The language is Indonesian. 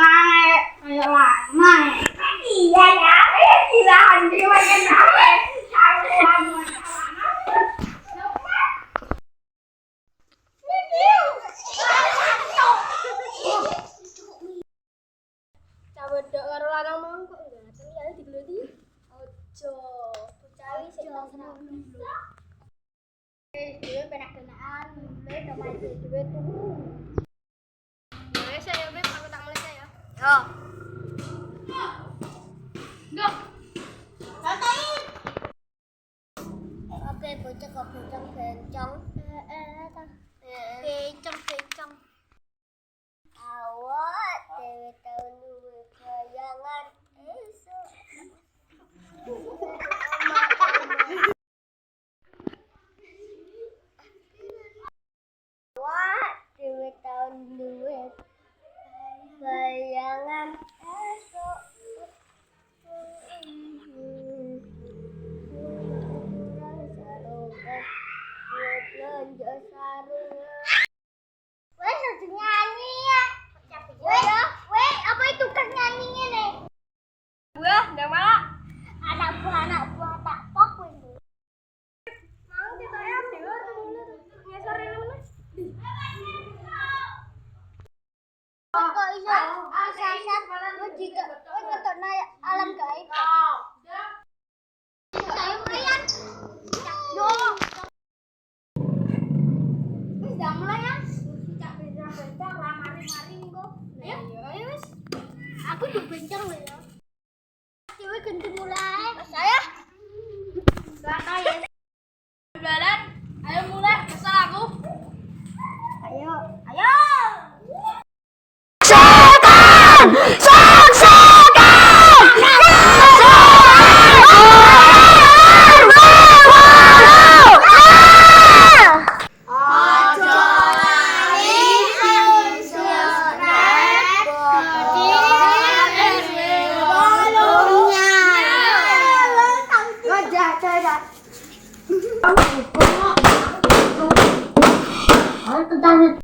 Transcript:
naik, ayo lah naik. Iya ya, gila anjing makin naik. Wedok karo lanang mau kok ngaten ya digeleti. Ojo, cari sik seneng. Dhewe penak-penakan, mulai to mati dhewe turu. Wes ya wes aku tak mulai ya. Yo. Nduk. Santai. Oke, bocah kok bencong. Bencong. Awak dewe tau duwe bayangan esok. Awak dewe tau duwe bayangan esok. Wes aja nyanyi ya. Weh, apa itu kan nyanyinya nih? Wah, ndak malah. Anak buah tak pok ini. Mau kita ya dewe ngesor ini mana? Kok iso sasat lu jika ngetokna alam gaib. Saya melihat. Yo. Wis dah mulai ya. Cak bencang mari-mari kok. Ayo wis. Aku tuh bencang lho ya. Dewe gendeng mulai. Saya. Bakal ya. Jalan, ayo mulai kesal aku. Ayo.